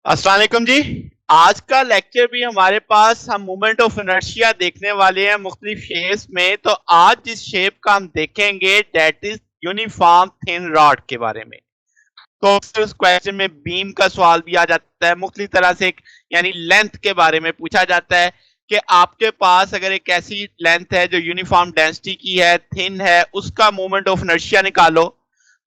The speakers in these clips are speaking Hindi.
अस्सलाम वालेकुम जी। आज का लेक्चर भी हमारे पास हम मोमेंट ऑफ इनर्शिया देखने वाले हैं मुख्तलिफ शेप्स में। तो आज जिस शेप का हम देखेंगे that is uniform thin rod के बारे में। तो अक्सर उस क्वेश्चन में बीम का सवाल भी आ जाता है, मुख्तलिफ तरह से एक यानी लेंथ के बारे में पूछा जाता है कि आपके पास अगर एक ऐसी लेंथ है जो यूनिफॉर्म डेंसिटी की है, थिन है, उसका मोमेंट ऑफ इनर्शिया निकालो।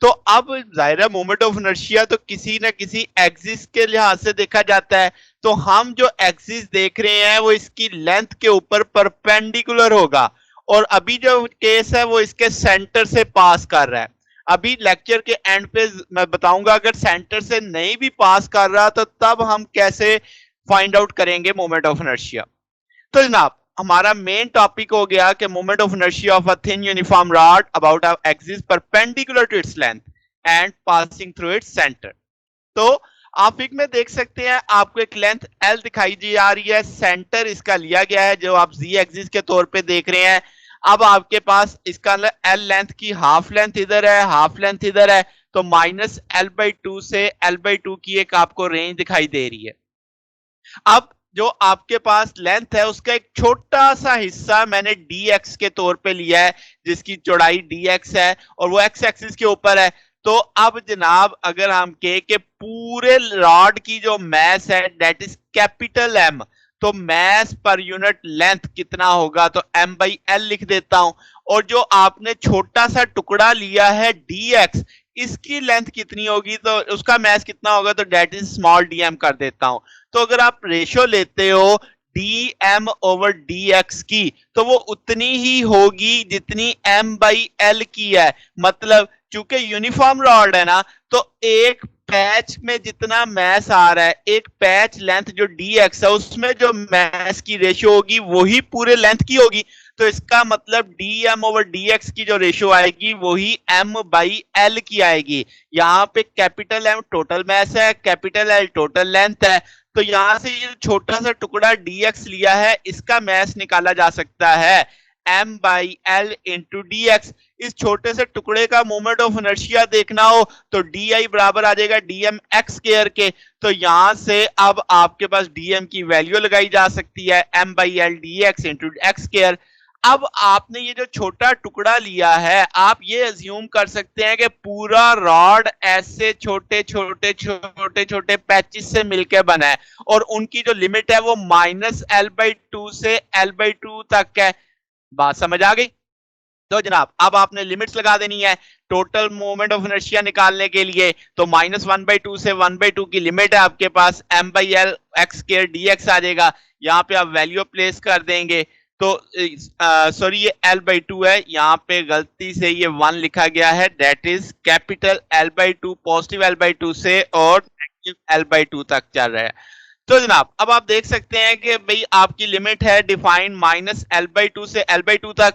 तो अब जाहिर है मोमेंट ऑफ इनर्शिया तो किसी न किसी एक्सिस के लिहाज से देखा जाता है। तो हम जो एक्सिस देख रहे हैं वो इसकी लेंथ के ऊपर परपेंडिकुलर होगा, और अभी जो केस है वो इसके सेंटर से पास कर रहा है। अभी लेक्चर के एंड पे मैं बताऊंगा अगर सेंटर से नहीं भी पास कर रहा तो तब हम कैसे फाइंड आउट करेंगे मोमेंट ऑफ इनर्शिया। तो जनाब हमारा मेन टॉपिक हो गया कि moment of inertia of a thin uniform rod about a axis perpendicular to its length and passing through its centre. तो आप फिग में देख सकते हैं आपको एक लेंथ एल दिखाई जा रही है, सेंटर इसका लिया गया है जो आप जी एक्सिस के तौर पे देख रहे हैं। अब आपके पास इसका एल लेंथ की हाफ लेंथ इधर है, हाफ लेंथ इधर है, तो माइनस एल बाई टू से एल बाई टू की एक आपको रेंज दिखाई दे रही है। अब जो आपके पास लेंथ है उसका एक छोटा सा हिस्सा मैंने dx के तौर पे लिया है, जिसकी चौड़ाई dx है और वो x एक्सिस के ऊपर है। तो अब जनाब अगर हम कहें कि पूरे रॉड की जो मैस है दैट इज कैपिटल एम, तो मैस पर यूनिट लेंथ कितना होगा, तो m बाई एल लिख देता हूं। और जो आपने छोटा सा टुकड़ा लिया है dx, इसकी लेंथ कितनी होगी तो उसका मैस कितना होगा, तो दैट इज स्मॉल dm कर देता हूं। तो अगर आप रेशो लेते हो D m over d x की, तो वो उतनी ही होगी जितनी एम बाई एल की है। मतलब चूंकि यूनिफॉर्म रॉड है ना, तो एक पैच में जितना मैस आ रहा है, एक पैच लेंथ जो डी एक्स है उसमें जो मैस की रेशियो होगी वही पूरे लेंथ की होगी। तो इसका मतलब d m over d x की जो रेशियो आएगी वही एम बाई एल की आएगी। यहाँ पे कैपिटल एम टोटल मैस है, कैपिटल एल टोटल लेंथ है। तो यहां से ये छोटा सा टुकड़ा dx लिया है, इसका मैस निकाला जा सकता है m by L into D x. इस छोटे से टुकड़े का मोमेंट ऑफ इनर्शिया देखना हो तो डी आई बराबर आ जाएगा डी एम एक्स स्केयर के। तो यहां से अब आपके पास डी एम की वैल्यू लगाई जा सकती है m by L D x into x square. अब आपने ये जो छोटा टुकड़ा लिया है, आप ये अज्यूम कर सकते हैं कि पूरा रॉड ऐसे छोटे छोटे छोटे छोटे पैचेस से मिलकर बना है, और उनकी जो लिमिट है वो माइनस एल बाई टू से एल बाई टू तक है। बात समझ आ गई? तो जनाब अब आपने लिमिट्स लगा देनी है टोटल मोमेंट ऑफ इनर्शिया निकालने के लिए। तो माइनस वन बाई टू से वन बाई टू की लिमिट है आपके पास, M by L X care D X आ जाएगा। यहाँ पे आप वैल्यू प्लेस कर देंगे। तो सॉरी ये एल बाई टू है, यहाँ पे गलती से ये वन लिखा गया है, that is capital L by two positive L by two से और नेगेटिव एल बाई टू तक चल रहा है। तो जनाब अब आप देख सकते हैं कि भाई आपकी लिमिट है define minus L by two से एल बाई टू तक।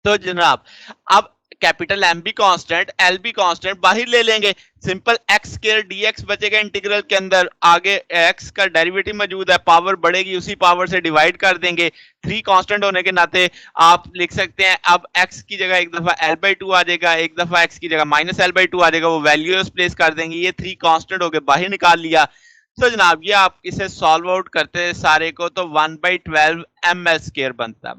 तो जनाब अब कैपिटल एम भी कांस्टेंट एल भी कांस्टेंट बाहर ले लेंगे, सिंपल एक्स स्केयर डीएक्स बचेगा इंटीग्रल के अंदर, आगे एक्स का डेरिवेटिव मौजूद है, पावर बढ़ेगी उसी पावर से डिवाइड कर देंगे। थ्री कांस्टेंट होने के नाते आप लिख सकते हैं अब एक्स की जगह एक दफा एल बाई टू आ जाएगा, एक दफा एक्स की जगह माइनस एल बाई टू आ जाएगा, वो वैल्यूज प्लेस कर देंगे, ये थ्री कांस्टेंट हो गए बाहर निकाल लिया। तो जनाब ये आप इसे सॉल्व आउट करते सारे को तो one by twelve m l square बनता।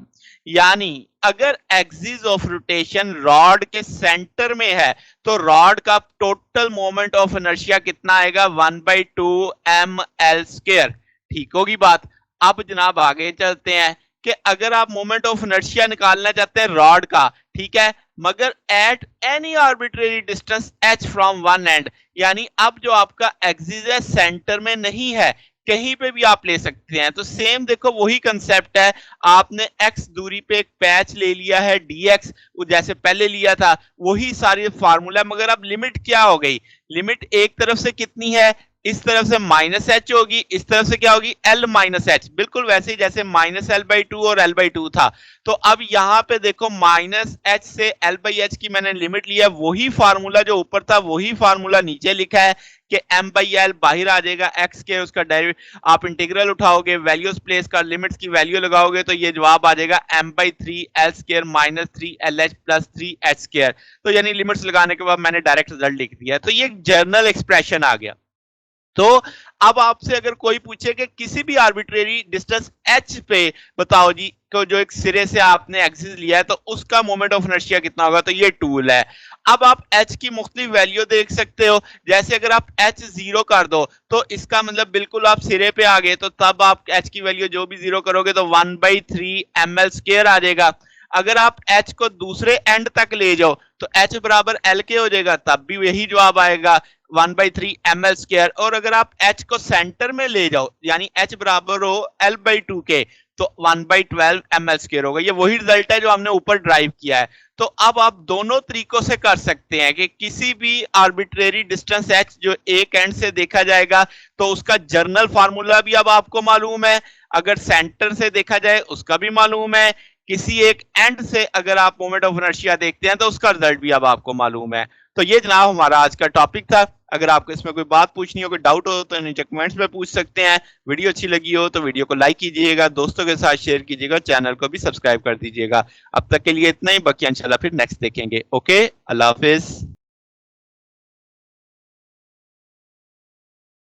यानी अगर एक्सिस ऑफ रोटेशन रॉड के सेंटर में है तो रॉड का टोटल मोमेंट ऑफ इनर्शिया कितना आएगा, one by two m l square. ठीक होगी बात? अब जनाब आगे चलते हैं कि अगर आप मोमेंट ऑफ इनर्शिया निकालना चाहते हैं रॉड का, ठीक है, मगर at any arbitrary distance h from one and, यानी अब जो आपका एक्सिस है सेंटर में नहीं है, कहीं पे भी आप ले सकते हैं। तो सेम देखो वही कंसेप्ट है, आपने x दूरी पे एक पैच ले लिया है dx, जैसे पहले लिया था वही सारी फार्मूला, मगर अब लिमिट क्या हो गई, लिमिट एक तरफ से कितनी है, इस तरफ से माइनस एच होगी, इस तरफ से क्या होगी एल माइनस एच, बिल्कुल वैसे ही जैसे माइनस एल बाई टू और एल बाई टू था। तो अब यहां पे देखो माइनस एच से एल बाई एच की मैंने लिमिट लिया, वही फार्मूला जो ऊपर था वही फार्मूला नीचे लिखा है कि एम बाई एल बाहर आ जाएगा एक्स के, उसका डेरिवेटिव आप इंटीग्रल उठाओगे, वैल्यूज प्लेस कर लिमिट्स की वैल्यू लगाओगे तो ये जवाब आ जाएगा m by three l square minus three l h plus three h square. तो यानी लिमिट्स लगाने के बाद मैंने डायरेक्ट रिजल्ट लिख दिया। तो ये जर्नल एक्सप्रेशन आ गया। तो अब आपसे अगर कोई पूछे कि किसी भी आर्बिट्रेरी डिस्टेंस h पे बताओ जी को जो एक सिरे से आपने एक्सिस लिया है तो उसका मोमेंट ऑफ इनर्शिया कितना होगा, तो ये टूल है। अब आप h की मुख्तलिफ वैल्यू देख सकते हो, जैसे अगर आप h जीरो कर दो तो इसका मतलब बिल्कुल आप सिरे पे आ गए, तो तब आप h की वैल्यू जो भी जीरो करोगे तो 1/3 ml² आ जाएगा। अगर आप h को दूसरे एंड तक ले जाओ तो h बराबर l के हो जाएगा, तब भी यही जवाब आएगा 1/3 ml²। और अगर आप h को सेंटर में ले जाओ यानी h बराबर हो l/2 के तो 1/12 ml² होगा। ये वही रिजल्ट है जो हमने ऊपर ड्राइव किया है। तो अब आप दोनों तरीकों से कर सकते हैं कि किसी भी आर्बिट्रेरी डिस्टेंस h जो एक एंड से देखा जाएगा तो उसका जर्नल फार्मूला भी अब आपको मालूम है, अगर सेंटर से देखा जाए उसका भी मालूम है, किसी एक एंड से अगर आप मोमेंट ऑफ इनर्शिया देखते हैं तो उसका रिजल्ट भी अब आपको मालूम है। तो ये जनाब हमारा आज का टॉपिक था। अगर आपको इसमें कोई बात पूछनी हो, कोई डाउट हो तो नीचे कमेंट्स में पूछ सकते हैं। वीडियो अच्छी लगी हो तो वीडियो को लाइक कीजिएगा, दोस्तों के साथ शेयर कीजिएगा, चैनल को भी सब्सक्राइब कर दीजिएगा। अब तक के लिए इतना ही, बाकी इंशाल्लाह फिर नेक्स्ट देखेंगे। ओके, अल्लाह हाफिज।